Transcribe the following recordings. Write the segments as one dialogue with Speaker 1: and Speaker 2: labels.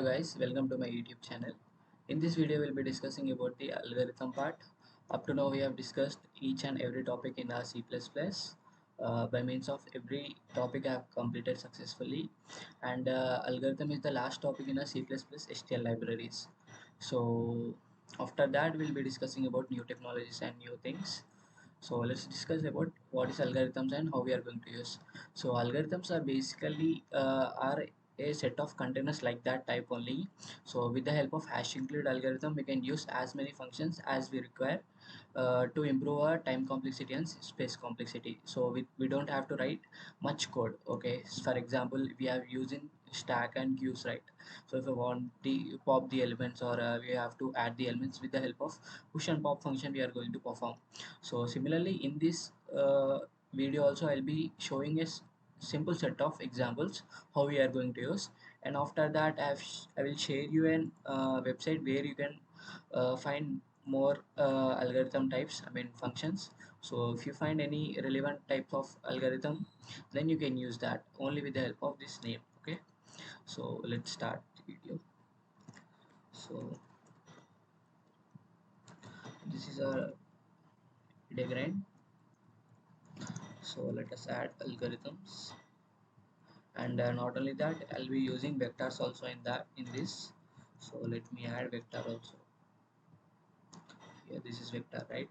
Speaker 1: Hello guys, welcome to my YouTube channel. In this video we'll be discussing about the algorithm part. Up to now we have discussed each and every topic in our C++. By means of every topic I have completed successfully, and algorithm is the last topic in our C++ STL libraries. So after that we'll be discussing about new technologies and new things. So let's discuss about what is algorithms and how we are going to use. So algorithms are basically are a set of containers like that type only. So with the help of hash include algorithm, we can use as many functions as we require to improve our time complexity and space complexity. So we don't have to write much code. Okay, for example, we are using stack and queues, right? So if I want the pop the elements, or we have to add the elements, with the help of push and pop function we are going to perform. So similarly in this video also I'll be showing a simple set of examples how we are going to use, and after that I will share you an website where you can find more algorithm types, I mean functions. So if you find any relevant types of algorithm, then you can use that only with the help of this name. Okay, so let's start the video. So this is our diagram. So let us add algorithms, and not only that I'll be using vectors also in this. So let me add vector also here. This is vector, right?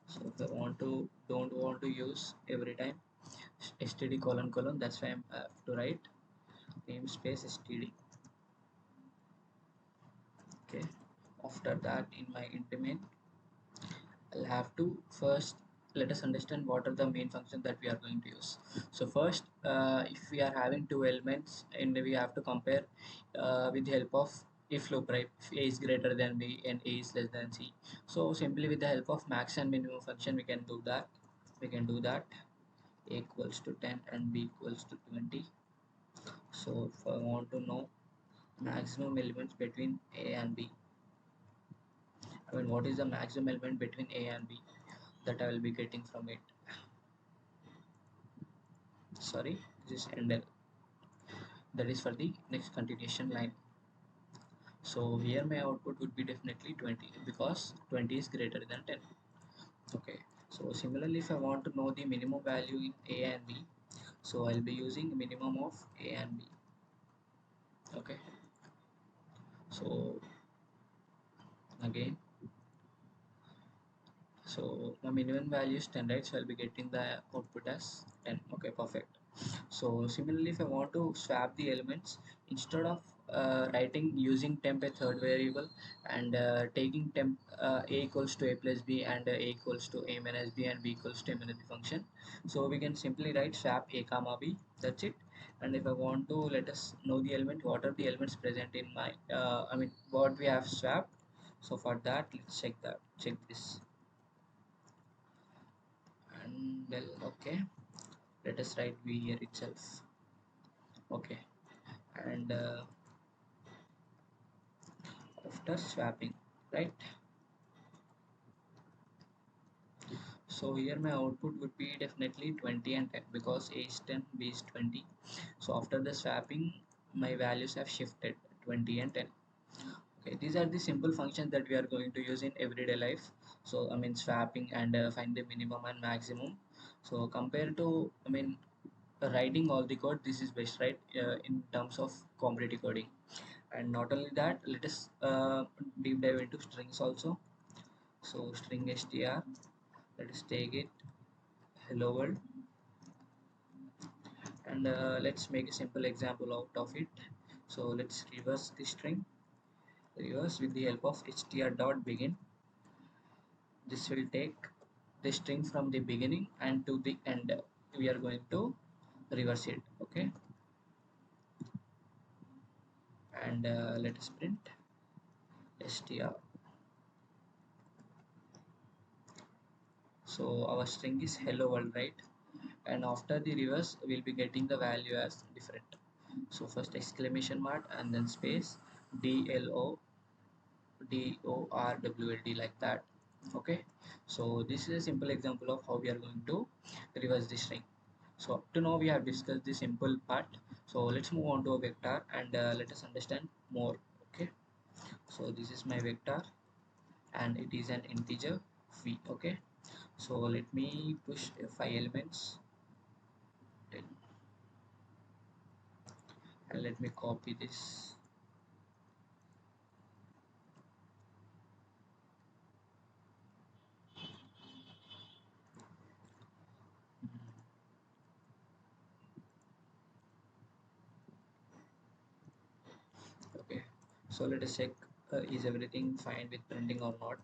Speaker 1: So if I don't want to use every time std colon colon, that's why I have to write namespace std. Okay, after that in my increment I'll have to first let us understand what are the main functions that we are going to use. So first, if we are having two elements and we have to compare with the help of if loop, right? If a is greater than b and a is less than c. So simply with the help of max and minimum function we can do that. A equals to 10 and b equals to 20. So if I want to know maximum elements between a and b, I mean what is the maximum element between a and b, that I will be getting from it. Sorry, this is endl, that is for the next continuation line. So here my output would be definitely 20 because 20 is greater than 10. Okay, so similarly if I want to know the minimum value in a and b, so I'll be using minimum of a and b. Okay, so again, so my minimum value is 10, right? So I'll be getting the output as 10. Okay, perfect. So similarly if I want to swap the elements, instead of writing using temp a third variable and taking temp a equals to a plus b and a equals to a minus b and b equals to a minus b function, so we can simply write swap a comma b, that's it. And if I want to let us know the element, what are the elements present in my I mean what we have swapped. So for that let's check this, and well, okay, let us write v here itself. Okay, and after swapping, right? So here my output would be definitely 20 and 10 because a is 10, b is 20. So after the swapping my values have shifted 20 and 10. Okay, these are the simple functions that we are going to use in everyday life. So I mean swapping and find the minimum and maximum. So compared to, I mean, writing all the code, this is best, right? In terms of competitive coding. And not only that, let us deep dive into strings also. So string str, let us take it hello world, and let's make a simple example out of it. So let's reverse the string, reverse with the help of str dot begin. This will take the string from the beginning and to the end. We are going to reverse it. Okay, and let us print str. So our string is hello world, right? And after the reverse we'll be getting the value as different. So first exclamation mark and then space DLO DORWLD, like that. Okay, so this is a simple example of how we are going to reverse the string. So up to now we have discussed the simple part. So let's move on to a vector and let us understand more. Okay, so this is my vector and it is an integer v. Okay, so let me push 5 elements, 10, and let me copy this. Okay, so let us check is everything fine with printing or not.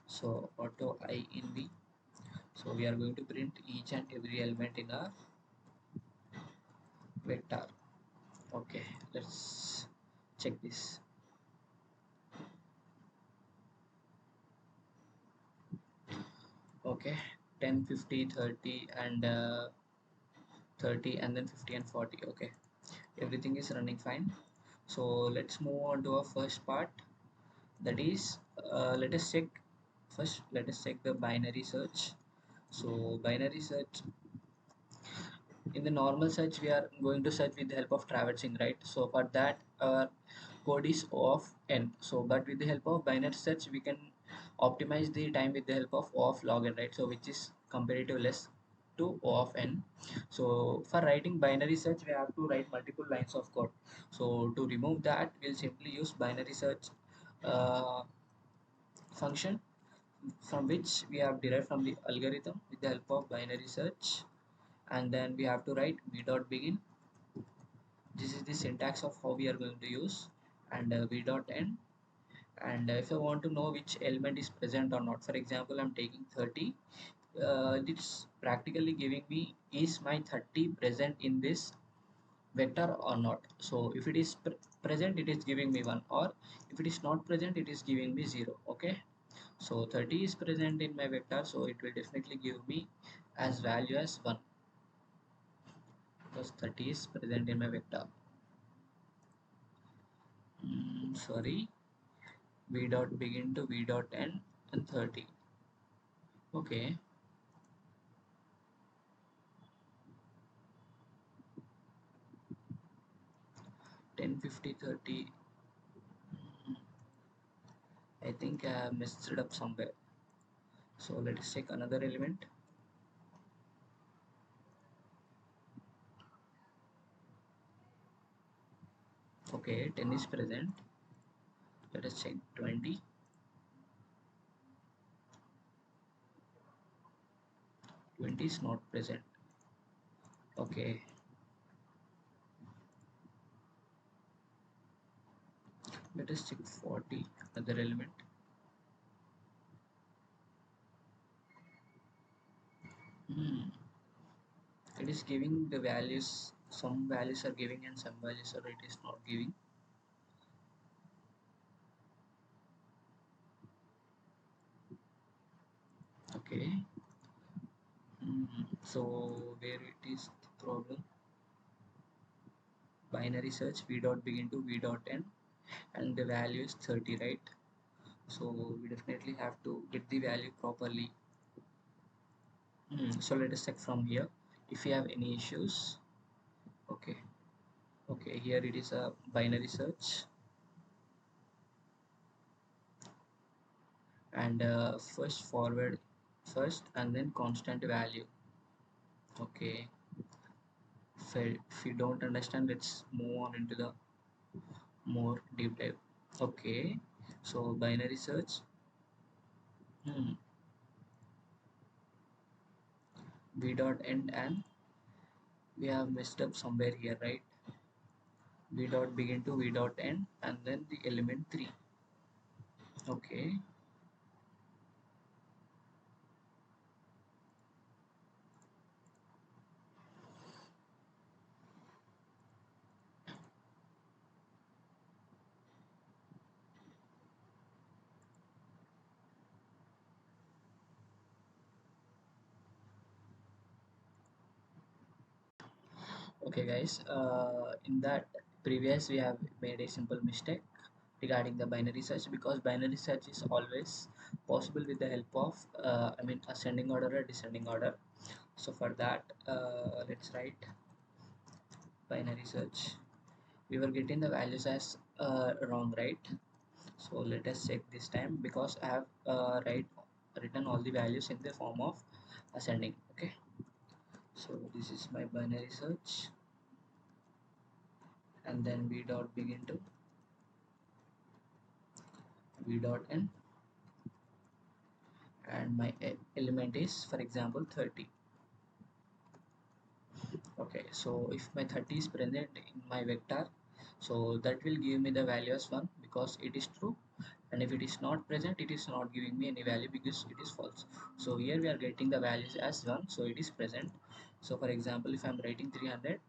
Speaker 1: So auto I in v, so we are going to print each and every element in our vector. Okay, let's check this. Okay, 10, 50, 30, and 30, and then 50 and 40. Okay, everything is running fine. So let's move on to our first part, that is let us check first, let us check the binary search. So binary search, in the normal search we are going to search with the help of traversing, right? So for that our code is O of n. So but with the help of binary search we can optimize the time with the help of O of log n, right? So which is comparative less to O of n. So for writing binary search we have to write multiple lines of code. So to remove that we'll simply use binary search uh, function, from which we have derived from the algorithm with the help of binary search. And then we have to write v dot begin. This is the syntax of how we are going to use, and v dot end. And if I want to know which element is present or not, for example I'm taking 30, it's practically giving me is my 30 present in this vector or not. So if it is present it is giving me 1, or if it is not present it is giving me 0. Okay, so 30 is present in my vector, so it will definitely give me as value as 1, because 30 is present in my vector. Sorry, v dot begin to v dot end and 30. Okay, 10, 50, 30. I think I have messed it up somewhere. So let us check another element. Okay, 10 is present. Let us check 20. 20 is not present. Okay, let us check 40, another element. Hmm. It is giving the values, some values are giving and some values are it is not giving. Okay. So where it is the problem? Binary search v dot begin to v dot end, and the value is 30, right? So we definitely have to get the value properly. So let us check from here if you have any issues. Okay, okay, here it is a binary search, and first forward first and then constant value. Okay, if you don't understand, let's move on into the more deep dive. Okay, so binary search. hmm, v dot end, and we have messed up somewhere here, right? V dot begin to V dot end and then the element 3. Okay, okay guys, in that previous we have made a simple mistake regarding the binary search, because binary search is always possible with the help of ascending order or descending order. So for that, let's write binary search. We were getting the values as wrong, right? So let us check this time, because I have written all the values in the form of ascending. Okay, so this is my binary search, and then v dot begin to v dot n, and my element is, for example, 30. Okay, so if my 30 is present in my vector, so that will give me the value as 1 because it is true, and if it is not present, it is not giving me any value because it is false. So here we are getting the values as 1, so it is present. So for example, if I am writing 300,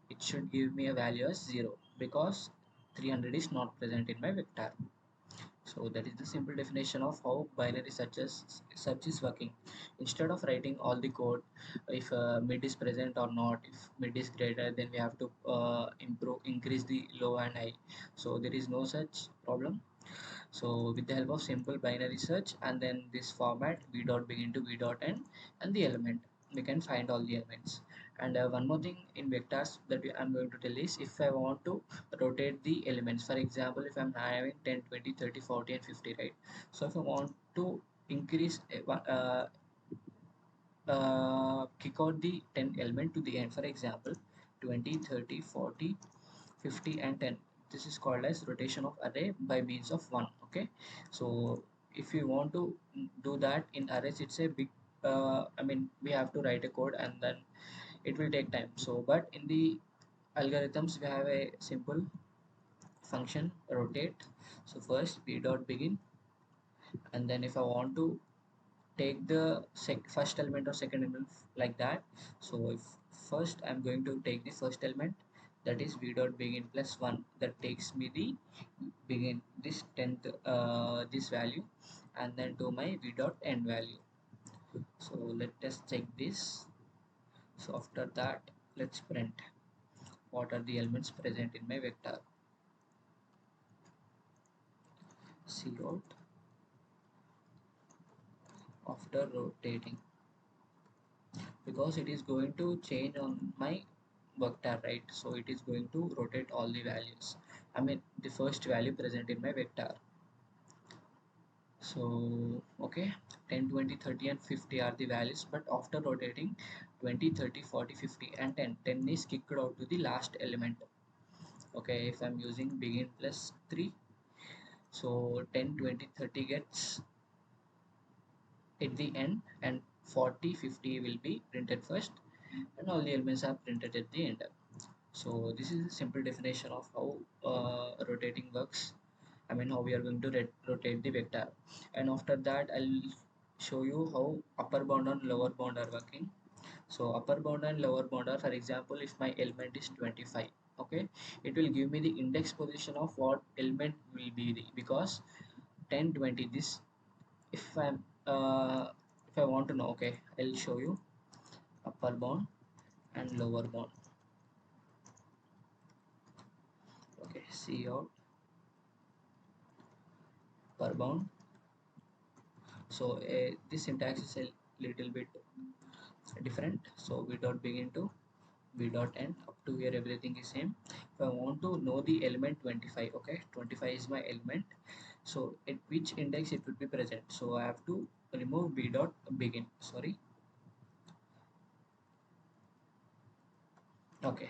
Speaker 1: it should give me a value as 0 because 300 is not present in my vector. So that is the simple definition of how binary search is working. Instead of writing all the code, if mid is present or not, if mid is greater, then we have to increase the low and high. So there is no such problem. So with the help of simple binary search and then this format v dot begin to v dot end and the element, we can find all the elements. And one more thing in vectors that I'm going to tell is, if I want to rotate the elements, for example, if I'm having 10, 20, 30, 40 and 50, right? So if I want to increase kick out the 10 element to the end, for example 20, 30, 40, 50 and 10, this is called as rotation of array by means of 1. Okay, so if you want to do that in arrays, it's a big I mean, we have to write a code and then it will take time. So but in the algorithms we have a simple function rotate. So first v dot begin, and then if I want to take the first element or second element like that, so if first I'm going to take the first element, that is v dot begin plus 1, that takes me the begin this 10th this value, and then to my v dot end value. So let us check this. So after that, let's print what are the elements present in my vector. Cout after rotating, because it is going to change on my vector, right? So it is going to rotate all the values, I mean the first value present in my vector. So okay, 10, 20, 30 and 50 are the values, but after rotating 20, 30, 40, 50 and 10, 10 is kicked out to the last element. Okay, if I'm using begin plus 3, so 10, 20, 30 gets at the end, and 40, 50 will be printed first, and all the elements are printed at the end. So this is a simple definition of how rotating works. I mean, how we are going to rotate the vector. And after that, I'll show you how upper bound and lower bound are working. So upper bound and lower bound are, for example, if my element is 25, okay, it will give me the index position of what element will be the, because 10, 20, this, if I'm if I want to know, okay, I'll show you upper bound and lower bound. Okay, Cout per bound. So this syntax is a little bit different. So we dot begin to v dot end, up to here everything is same. If I want to know the element 25, okay, 25 is my element, so at which index it would be present, so I have to remove v dot begin, sorry. Okay,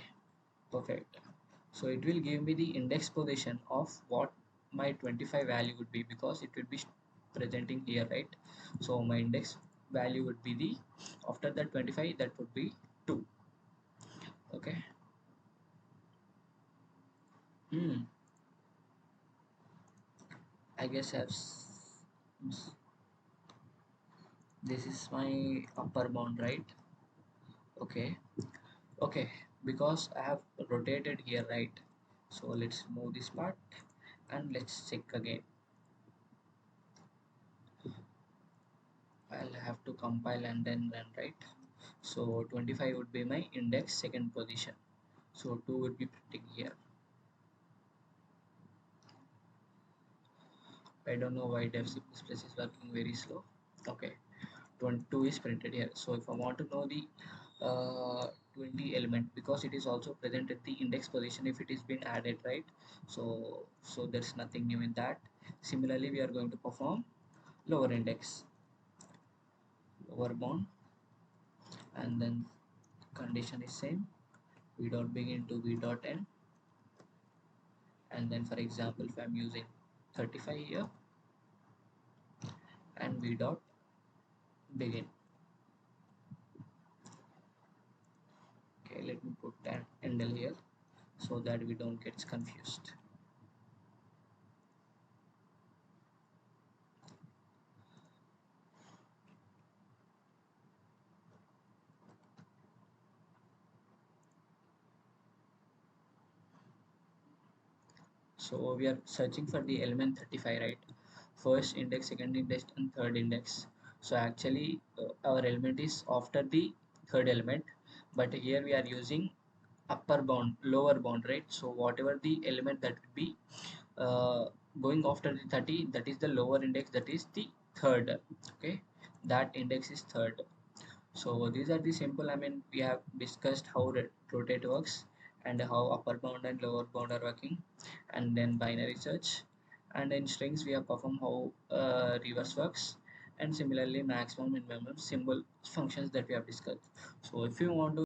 Speaker 1: perfect. So it will give me the index position of what my 25 value would be, because it will be presenting here, right? So my index value would be the, after that 25, that would be 2. Okay. hmm. I guess this is my upper bound, right? Okay, okay, because I have rotated here, right? So let's move this part and let's check again. I'll have to compile and then run, right? So 25 would be my index second position, so 2 would be printing here. I don't know why dev C++ is working very slow. Okay, 22 is printed here. So if I want to know the 20 element, because it is also present at the index position if it is been added, right? So there's nothing new in that. Similarly, we are going to perform lower index, lower bound, and then condition is same, v dot begin to v dot end. And then for example, if I'm using 35 here, and v dot begin. Okay, let me put an endl here so that we don't get confused. So we are searching for the element 35, right? First index, second index, and third index. So actually, our element is after the third element, but here we are using upper bound, lower bound, right? So whatever the element that would be uh, going after the 30, that is the lower index, that is the third. Okay, that index is third. So these are the simple, I mean, we have discussed how rotate works and how upper bound and lower bound are working, and then binary search. And in strings, we have performed how reverse works, and similarly maximum and minimum symbol functions that we have discussed. So if you want to